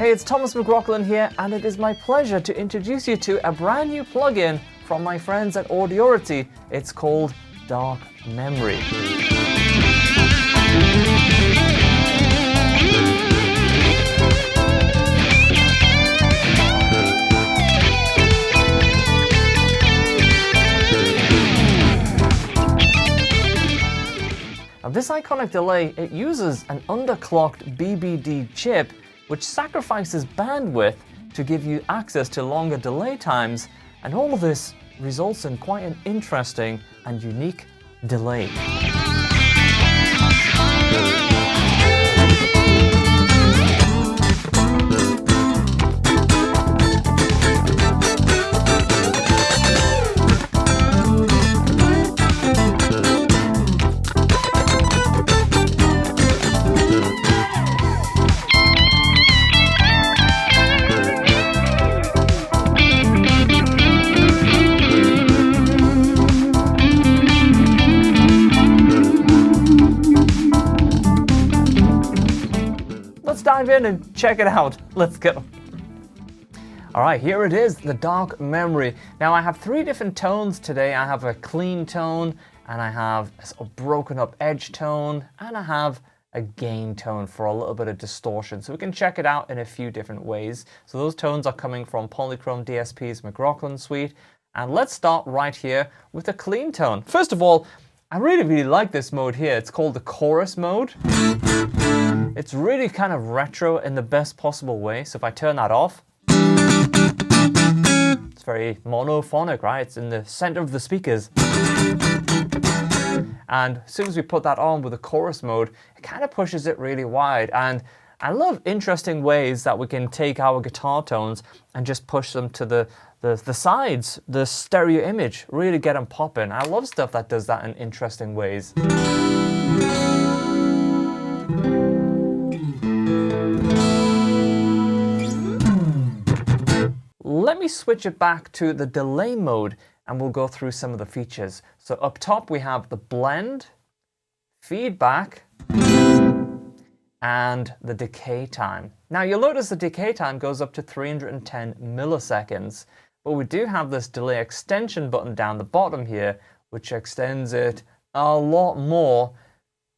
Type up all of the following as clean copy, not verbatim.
Hey, it's Thomas McRocklin here, and it is my pleasure to introduce you to a brand new plugin from my friends at Audiority. It's called Dark Memory. Now, this iconic delay, it uses an underclocked BBD chip which sacrifices bandwidth to give you access to longer delay times, and all of this results in quite an interesting and unique delay. Let's dive in and check it out. Let's go. All right, here it is, the Dark Memory. Now I have three different tones today. I have a clean tone, and I have a broken up edge tone, and I have a gain tone for a little bit of distortion. So we can check it out in a few different ways. So those tones are coming from Polychrome DSP's McRocklin suite. And let's start right here with a clean tone. First of all, I really like this mode here. It's called the chorus mode. It's really kind of retro in the best possible way. So if I turn that off, it's very monophonic, right? It's in the center of the speakers. And as soon as we put that on with the chorus mode, it kind of pushes it really wide. And I love interesting ways that we can take our guitar tones and just push them to the sides, the stereo image, really get them popping. I love stuff that does that in interesting ways. Let me switch it back to the delay mode and we'll go through some of the features. So up top we have the blend, feedback, and the decay time. Now you'll notice the decay time goes up to 310 milliseconds, but we do have this delay extension button down the bottom here, which extends it a lot more.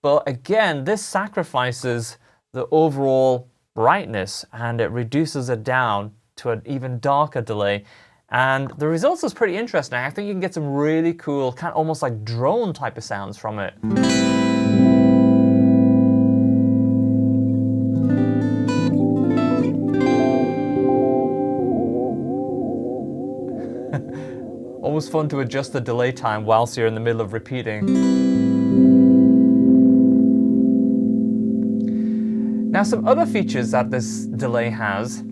But again, this sacrifices the overall brightness and it reduces it down to an even darker delay. And the results is pretty interesting. I think you can get some really cool, kind of almost like drone type of sounds from it. Always fun to adjust the delay time whilst you're in the middle of repeating. Now, some other features that this delay has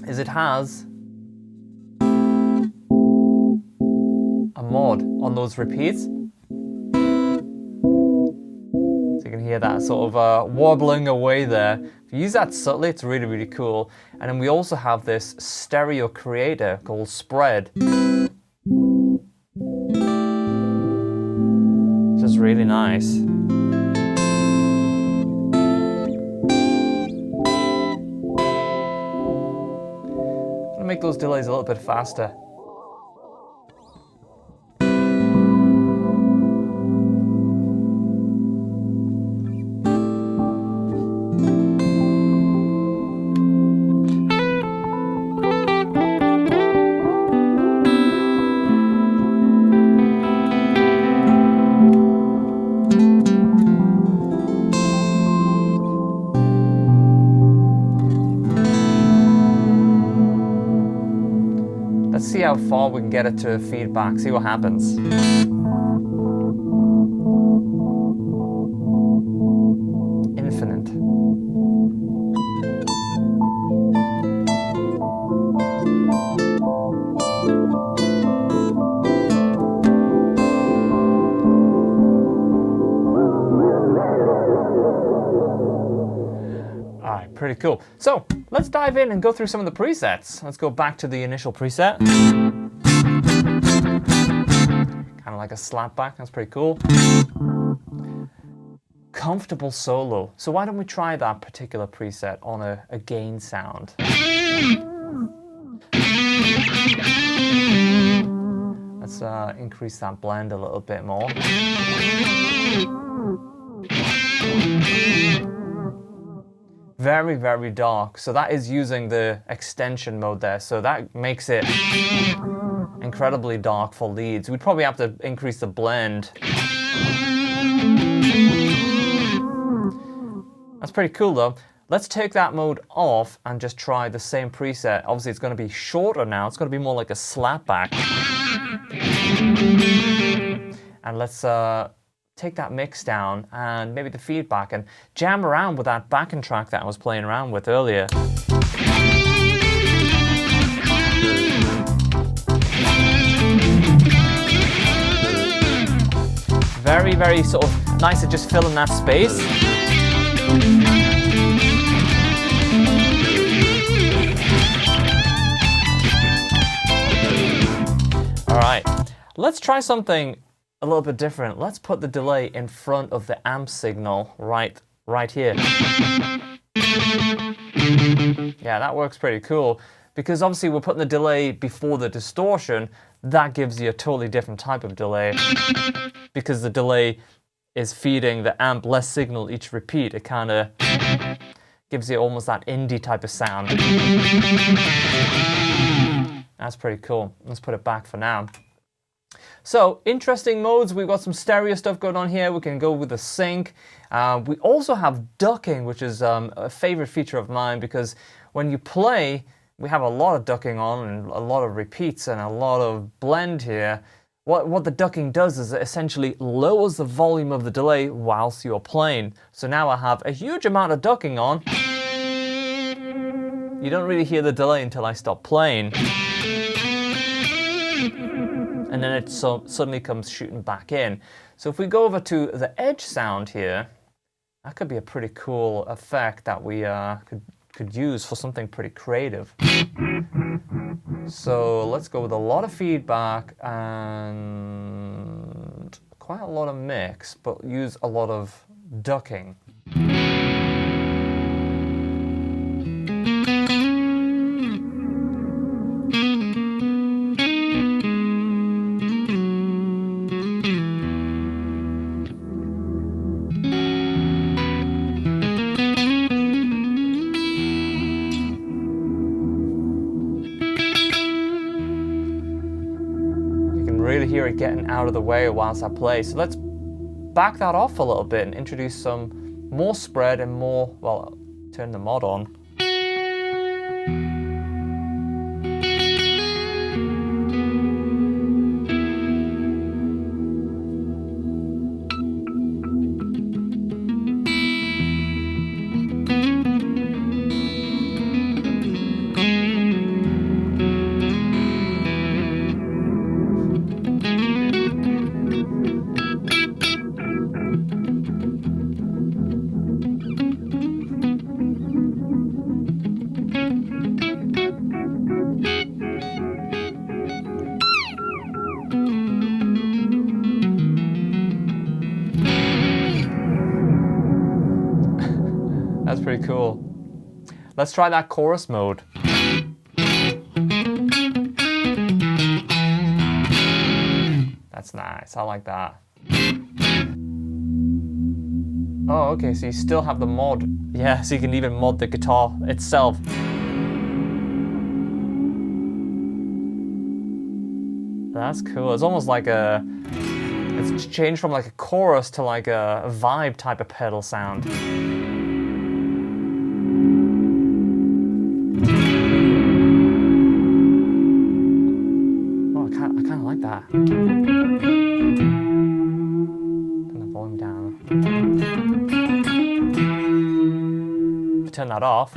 is it has a mod on those repeats. So you can hear that sort of wobbling away there. If you use that subtly, it's really cool. And then we also have this stereo creator called Spread. Which is really nice. Make those delays a little bit faster. Let's see how far we can get it to feedback, see what happens. Infinite. All right, pretty cool. So let's dive in and go through some of the presets. Let's go back to the initial preset. Kind of like a slapback, that's pretty cool. comfortable solo. So why don't we try that particular preset on a gain sound? Let's increase that blend a little bit more. Very, very dark. So that is using the extension mode there. So that makes it incredibly dark for leads. We'd probably have to increase the blend. That's pretty cool though. Let's take that mode off and just try the same preset. Obviously it's going to be shorter now. It's going to be more like a slapback. And let's take that mix down and maybe the feedback and jam around with that backing track that I was playing around with earlier. Very, very sort of nice to just fill in that space. All right, let's try something a little bit different. Let's put the delay in front of the amp signal right here. Yeah, that works pretty cool because obviously we're putting the delay before the distortion. That gives you a totally different type of delay because the delay is feeding the amp less signal each repeat. It kind of gives you almost that indie type of sound. That's pretty cool. Let's put it back for now. So, interesting modes. We've got some stereo stuff going on here. We can go with the sync. We also have ducking, which is a favorite feature of mine because when you play, we have a lot of ducking on and a lot of repeats and a lot of blend here. What the ducking does is it essentially lowers the volume of the delay whilst you're playing. So now I have a huge amount of ducking on. You don't really hear the delay until I stop playing. And then it suddenly comes shooting back in. So if we go over to the edge sound here, that could be a pretty cool effect that we could use for something pretty creative. So let's go with a lot of feedback and quite a lot of mix, but use a lot of ducking. Really hear it getting out of the way whilst I play. So let's back that off a little bit and introduce some more spread and more, well, turn the mod on. That's pretty cool. Let's try that chorus mode. That's nice, I like that. Oh, okay, so you still have the mod. Yeah, so you can even mod the guitar itself. That's cool. It's almost like it's changed from like a chorus to like a vibe type of pedal sound. Like that. Turn the volume down. Turn that off.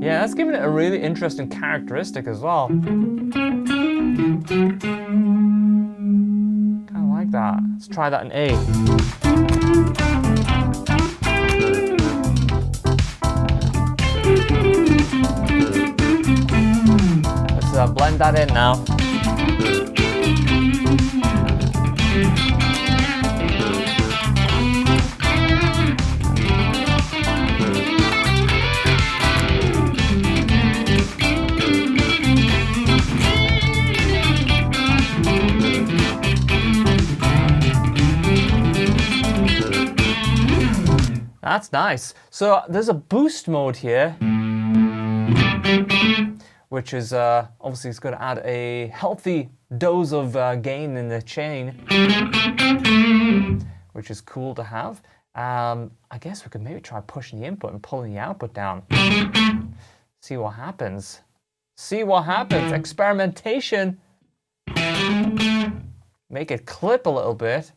Yeah, that's giving it a really interesting characteristic as well. Kind of like that. Let's try that in A. blend that in now. That's nice. So there's a boost mode here, which is obviously it's going to add a healthy dose of gain in the chain, which is cool to have. I guess we could maybe try pushing the input and pulling the output down. See what happens. See what happens. Experimentation. Make it clip a little bit.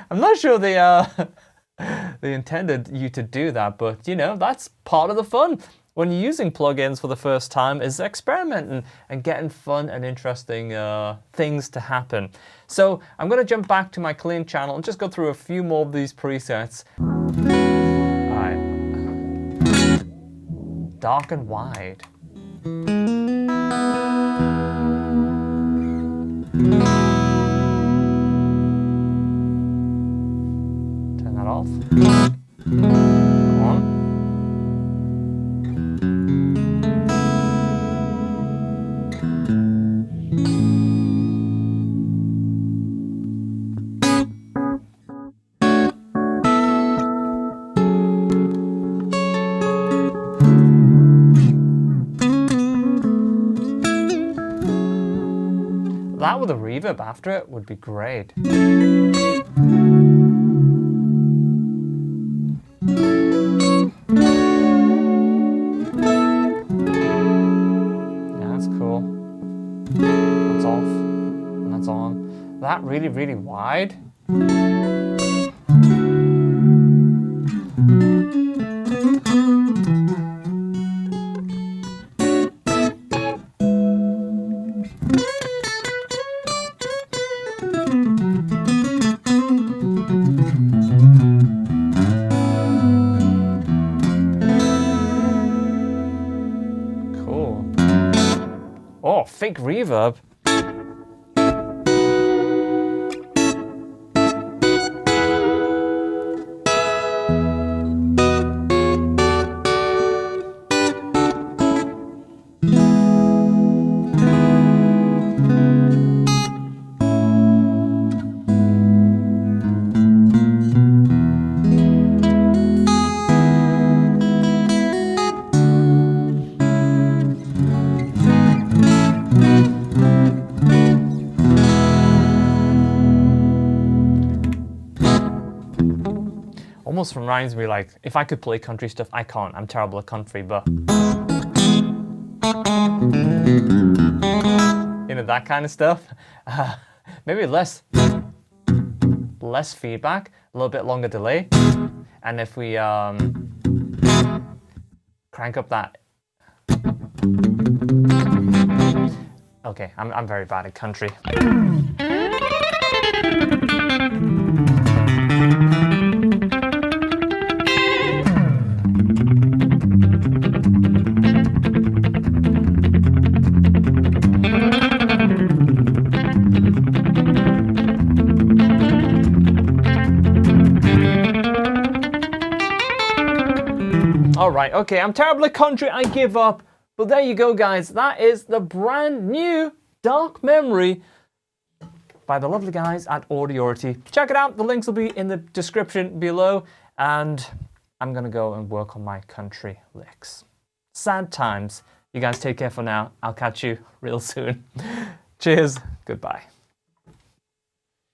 I'm not sure they intended you to do that, but you know, that's part of the fun when you're using plugins for the first time, is experimenting and getting fun and interesting things to happen. So I'm going to jump back to my clean channel and just go through a few more of these presets. All right. Dark and wide. Off. On. That with a reverb after it would be great. That really, really wide. Cool. Oh, fake reverb. Almost reminds me, like, if I could play country stuff, I can't. I'm terrible at country, but you know, that kind of stuff. Maybe less feedback, a little bit longer delay, and if we crank up that. Okay, I'm very bad at country. All right, okay, I'm terrible at country, I give up. But there you go, guys. That is the brand new Dark Memory by the lovely guys at Audiority. Check it out. The links will be in the description below. And I'm going to go and work on my country licks. Sad times. You guys take care for now. I'll catch you real soon. Cheers. Goodbye.